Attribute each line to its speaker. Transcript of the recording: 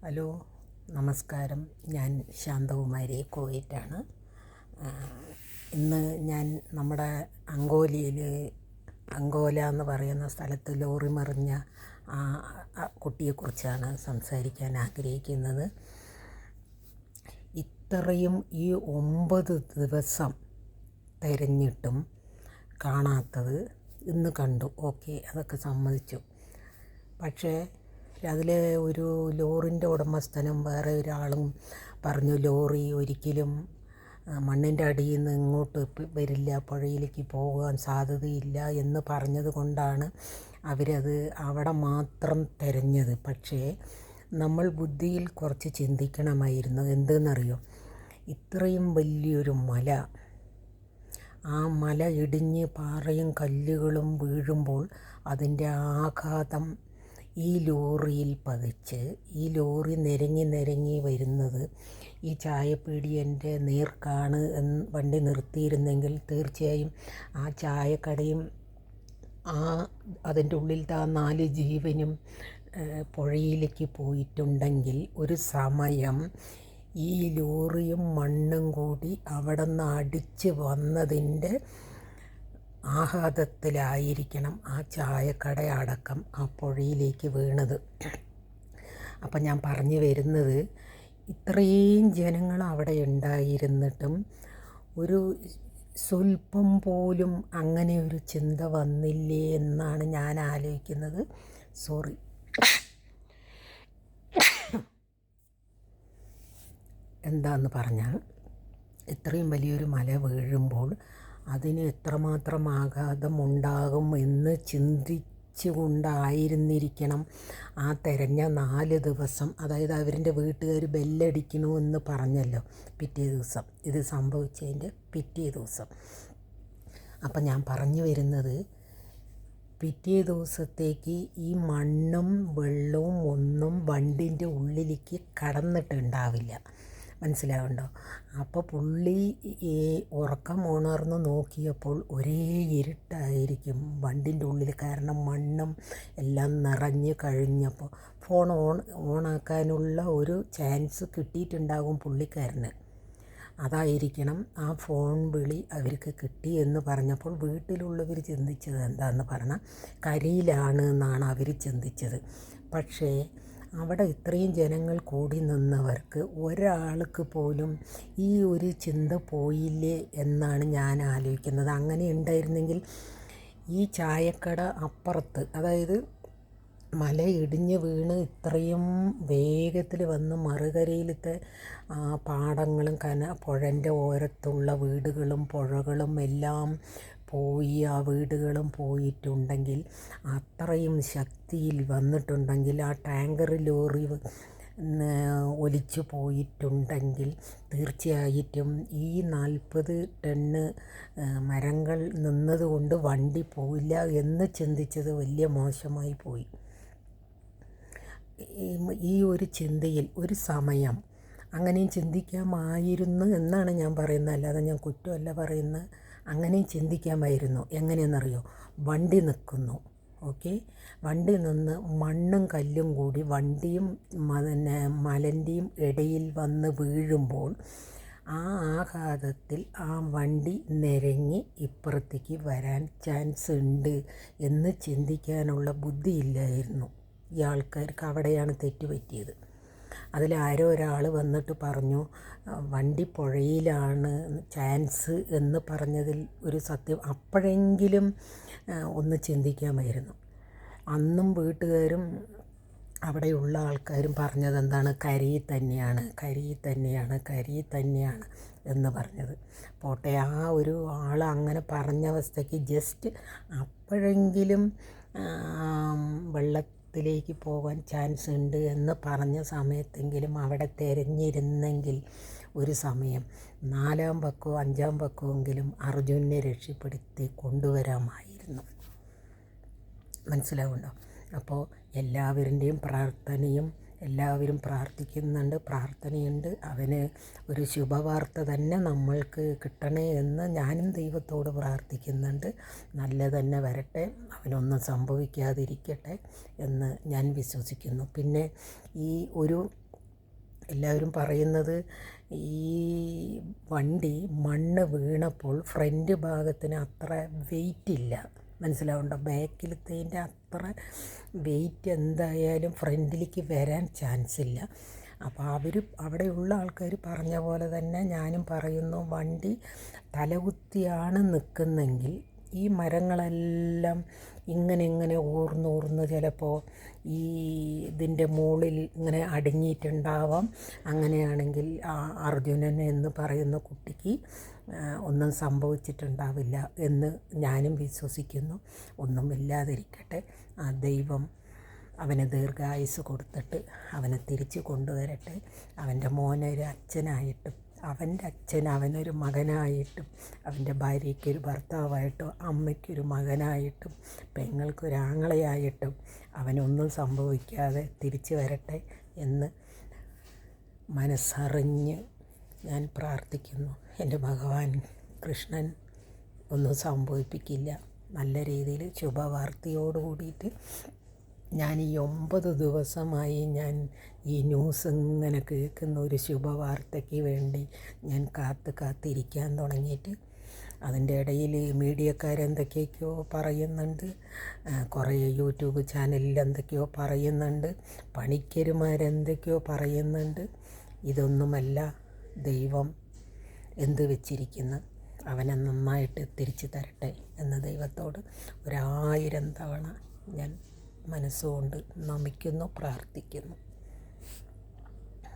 Speaker 1: Hello, നമസ്കാരം. ഞാൻ ശാന്തകുമാരി, കുവൈറ്റാണ്. ഇന്ന് ഞാൻ നമ്മുടെ അങ്കോല എന്ന് പറയുന്ന സ്ഥലത്ത് ലോറി മറിഞ്ഞ കുട്ടിയെക്കുറിച്ചാണ് സംസാരിക്കാൻ ആഗ്രഹിക്കുന്നത്. ഇത്രയും ഈ 9 ദിവസം തിരഞ്ഞിട്ടും കാണാത്തത് ഇന്ന് കണ്ടു. ഓക്കെ, അതൊക്കെ സമ്മതിച്ചു. പക്ഷേ അതിൽ ഒരു ലോറിൻ്റെ ഉടമസ്ഥനും വേറെ ഒരാളും പറഞ്ഞു, ലോറി ഒരിക്കലും മണ്ണിൻ്റെ അടിയിൽ നിന്ന് ഇങ്ങോട്ട് വരില്ല, പുഴയിലേക്ക് പോകാൻ സാധ്യതയില്ല എന്ന് പറഞ്ഞത് കൊണ്ടാണ് അവരത് അവിടെ മാത്രം തിരഞ്ഞത്. പക്ഷേ നമ്മൾ ബുദ്ധിയിൽ കുറച്ച് ചിന്തിക്കണമായിരുന്നു. എന്തെന്നറിയോ, ഇത്രയും വലിയൊരു മല, ആ മല ഇടിഞ്ഞ് പാറയും കല്ലുകളും വീഴുമ്പോൾ അതിൻ്റെ ആഘാതം ഈ ലോറിയിൽ പതിച്ച് ഈ ലോറി നിരങ്ങി വരുന്നത് ഈ ചായപ്പീടി എൻ്റെ നേർക്കാണ് വണ്ടി നിർത്തിയിരുന്നെങ്കിൽ തീർച്ചയായും ആ ചായക്കടയും അതിൻ്റെ ഉള്ളിലത്തെ ആ 4 ജീവനും പുഴയിലേക്ക് പോയിട്ടുണ്ടെങ്കിൽ ഒരു സമയം ഈ ലോറിയും മണ്ണും കൂടി അവിടെ നിന്ന് അടിച്ച് വന്നതിൻ്റെ ആഘാതത്തിലായിരിക്കണം ആ ചായക്കട അടക്കം ആ പുഴയിലേക്ക് വീണത്. അപ്പം ഞാൻ പറഞ്ഞു വരുന്നത്, ഇത്രയും ജനങ്ങൾ അവിടെ ഉണ്ടായിരുന്നിട്ടും ഒരു സ്വല്പം പോലും അങ്ങനെ ഒരു ചിന്ത വന്നില്ലേ എന്നാണ് ഞാൻ ആലോചിക്കുന്നത്. സോറി. എന്താന്ന് പറഞ്ഞാൽ, ഇത്രയും വലിയൊരു മല വീഴുമ്പോൾ അതിന് എത്രമാത്രം ആഘാതം ഉണ്ടാകും എന്ന് ചിന്തിച്ചുകൊണ്ടായിരുന്നിരിക്കണം ആ തിരഞ്ഞ 4 ദിവസം. അതായത് അവരുടെ വീട്ടുകാർ ബെല്ലടിക്കണു എന്ന് പറഞ്ഞല്ലോ പിറ്റേ ദിവസം, ഇത് സംഭവിച്ചതിൻ്റെ പിറ്റേ ദിവസം. അപ്പം ഞാൻ പറഞ്ഞു വരുന്നത്, പിറ്റേ ദിവസത്തേക്ക് ഈ മണ്ണും വെള്ളവും ഒന്നും വണ്ടിൻ്റെ ഉള്ളിലേക്ക് കടന്നിട്ടുണ്ടാവില്ല. മനസ്സിലാവുണ്ടോ? അപ്പോൾ പുള്ളി ഉറക്കം ഉണർന്ന് നോക്കിയപ്പോൾ ഒരേ ഇരുട്ടായിരിക്കും വണ്ടിൻ്റെ ഉള്ളിൽ. കാരണം മണ്ണും എല്ലാം നിറഞ്ഞ് കഴിഞ്ഞപ്പോൾ ഫോൺ ഓണാക്കാനുള്ള ഒരു ചാൻസ് കിട്ടിയിട്ടുണ്ടാകും പുള്ളിക്കാരന്. അതായിരിക്കണം ആ ഫോൺ വിളി അവർക്ക് കിട്ടി എന്ന് പറഞ്ഞപ്പോൾ വീട്ടിലുള്ളവർ ചിന്തിച്ചത് എന്താണെന്ന് പറഞ്ഞാൽ കരിയിലാണ് എന്നാണ് അവർ ചിന്തിച്ചത്. പക്ഷേ അവിടെ ഇത്രയും ജനങ്ങൾ കൂടി നിന്നവർക്ക് ഒരാൾക്ക് പോലും ഈ ഒരു ചിന്ത പോയില്ലേ എന്നാണ് ഞാൻ ആലോചിക്കുന്നത്. അങ്ങനെ ഉണ്ടായിരുന്നെങ്കിൽ ഈ ചായക്കട അപ്പുറത്ത്, അതായത് മല ഇടിഞ്ഞ് വീണ് ഇത്രയും വേഗത്തിൽ വന്ന് മറുകരയിലത്തെ പാടങ്ങളും പുഴൻ്റെ ഓരത്തുള്ള വീടുകളും പുഴകളും എല്ലാം പോയി, ആ വീടുകളും പോയിട്ടുണ്ടെങ്കിൽ, അത്രയും ശക്തിയിൽ വന്നിട്ടുണ്ടെങ്കിൽ, ആ ടാങ്കർ ലോറി ഒലിച്ചു പോയിട്ടുണ്ടെങ്കിൽ തീർച്ചയായിട്ടും ഈ 40 ടണ്ണ് മരങ്ങൾ നിന്നതുകൊണ്ട് വണ്ടി പോയില്ല എന്ന് ചിന്തിച്ചത് വലിയ മോശമായി പോയി. ഈ ഒരു ചിന്തയിൽ ഒരു സമയം അങ്ങനെയും ചിന്തിക്കാമായിരുന്നു എന്നാണ് ഞാൻ പറയുന്നത്. അല്ലാതെ ഞാൻ കുറ്റമല്ല പറയുന്നത്. അങ്ങനെയും ചിന്തിക്കാമായിരുന്നു. എങ്ങനെയെന്നറിയോ, വണ്ടി നിൽക്കുന്നു, ഓക്കെ, വണ്ടി നിന്ന് മണ്ണും കല്ലും കൂടി വണ്ടിയും മലൻ്റെയും ഇടയിൽ വന്ന് വീഴുമ്പോൾ ആ ആഘാതത്തിൽ ആ വണ്ടി നിരങ്ങി ഇപ്പുറത്തേക്ക് വരാൻ ചാൻസ് ഉണ്ട് എന്ന് ചിന്തിക്കാനുള്ള ബുദ്ധിയില്ലായിരുന്നു ഈ ആൾക്കാർക്ക്. അവിടെയാണ് തെറ്റുപറ്റിയത്. അതിലാരോ ഒരാൾ വന്നിട്ട് പറഞ്ഞു, വണ്ടി പുഴയിലാണ് ചാൻസ് എന്ന് പറഞ്ഞതിൽ ഒരു സത്യം അപ്പോഴെങ്കിലും ഒന്ന് ചിന്തിക്കാമായിരുന്നു. അന്നും വീട്ടുകാരും അവിടെയുള്ള ആൾക്കാരും പറഞ്ഞത് എന്താണ്, കരിയിൽ തന്നെയാണ് എന്ന് പറഞ്ഞത്. പോട്ടെ, ആ ഒരു ആൾ അങ്ങനെ പറഞ്ഞ അവസ്ഥയ്ക്ക് ജസ്റ്റ് അപ്പോഴെങ്കിലും വെള്ളത്തിലേക്ക് പോകാൻ ചാൻസ് ഉണ്ട് എന്ന് പറഞ്ഞ സമയത്തെങ്കിലും അവിടെ തിരഞ്ഞിരുന്നെങ്കിൽ ഒരു സമയം 4-ാം പക്കോ 5-ാം പക്കമെങ്കിലും അർജുനെ രക്ഷപ്പെടുത്തി കൊണ്ടുവരാമായിരുന്നു. മനസ്സിലാവുന്നുണ്ടോ? അപ്പോൾ എല്ലാവരുടെയും പ്രാർത്ഥനയും, എല്ലാവരും പ്രാർത്ഥനയുണ്ട്. അവന് ഒരു ശുഭവാർത്ത തന്നെ നമ്മൾക്ക് കിട്ടണേ എന്ന് ഞാനും ദൈവത്തോട് പ്രാർത്ഥിക്കുന്നുണ്ട്. നല്ല തന്നെ വരട്ടെ, അവനൊന്നും സംഭവിക്കാതിരിക്കട്ടെ എന്ന് ഞാൻ വിശ്വസിക്കുന്നു. പിന്നെ ഈ ഒരു എല്ലാവരും പറയുന്നത് ഈ വണ്ടി മണ്ണ് വീണപ്പോൾ ഫ്രണ്ട് ഭാഗത്തിന് അത്ര വെയിറ്റ് ഇല്ല, മനസ്സിലാവുണ്ടോ? ബാക്കിലത്തേൻ്റെ അത്ര വെയിറ്റ് എന്തായാലും ഫ്രണ്ടിലേക്ക് വരാൻ ചാൻസ് ഇല്ല. അപ്പോൾ അവിടെയുള്ള ആൾക്കാർ പറഞ്ഞ പോലെ തന്നെ ഞാനും പറയുന്നു, വണ്ടി തലകുത്തിയാണ് നിൽക്കുന്നെങ്കിൽ ഈ മരങ്ങളെല്ലാം ഇങ്ങനെ ഊർന്നൂർന്ന് ചിലപ്പോൾ ഈ ഇതിൻ്റെ മുകളിൽ ഇങ്ങനെ അടുങ്ങിയിട്ടുണ്ടാവാം. അങ്ങനെയാണെങ്കിൽ അർജുനൻ എന്ന് പറയുന്ന കുട്ടിക്ക് ഒന്നും സംഭവിച്ചിട്ടുണ്ടാവില്ല എന്ന് ഞാനും വിശ്വസിക്കുന്നു. ഒന്നുമില്ലാതിരിക്കട്ടെ, ആ ദൈവം അവന് ദീർഘായുസ് കൊടുത്തിട്ട് അവനെ തിരിച്ച് കൊണ്ടുവരട്ടെ. അവൻ്റെ മോനൊരു അച്ഛനായിട്ടും അവൻ്റെ അച്ഛൻ അവനൊരു മകനായിട്ടും അവൻ്റെ ഭാര്യയ്ക്കൊരു ഭർത്താവായിട്ടും അമ്മയ്ക്കൊരു മകനായിട്ടും പെങ്ങൾക്കൊരാങ്ങളയായിട്ടും അവനൊന്നും സംഭവിക്കാതെ തിരിച്ചു വരട്ടെ എന്ന് മനസ്സറിഞ്ഞ് ഞാൻ പ്രാർത്ഥിക്കുന്നു. എൻ്റെ ഭഗവാൻ കൃഷ്ണൻ ഒന്നും സംഭവിപ്പിക്കില്ല. നല്ല രീതിയിൽ ശുഭവാർത്തയോട് കൂടിയിട്ട് ഞാൻ ഈ 9 ദിവസമായി ഞാൻ ഈ ന്യൂസ് ഇങ്ങനെ കേൾക്കുന്ന ഒരു ശുഭവാർത്തയ്ക്ക് വേണ്ടി ഞാൻ കാത്തിരിക്കാൻ തുടങ്ങിയിട്ട്. അതിൻ്റെ ഇടയിൽ മീഡിയക്കാരെന്തൊക്കെയൊക്കെയോ പറയുന്നുണ്ട്, കുറേ യൂട്യൂബ് ചാനലിൽ എന്തൊക്കെയോ പറയുന്നുണ്ട്, പണിക്കരുമാരെന്തൊക്കെയോ പറയുന്നുണ്ട്. ഇതൊന്നുമല്ല ദൈവം എന്ത് വെച്ചിരിക്കുന്നു, അവനെ നന്നായിട്ട് തിരിച്ചു തരട്ടെ എന്ന് ദൈവത്തോട് 1000 തവണ ഞാൻ മനസ്സുകൊണ്ട് നമിക്കുന്നു, പ്രാർത്ഥിക്കുന്നു.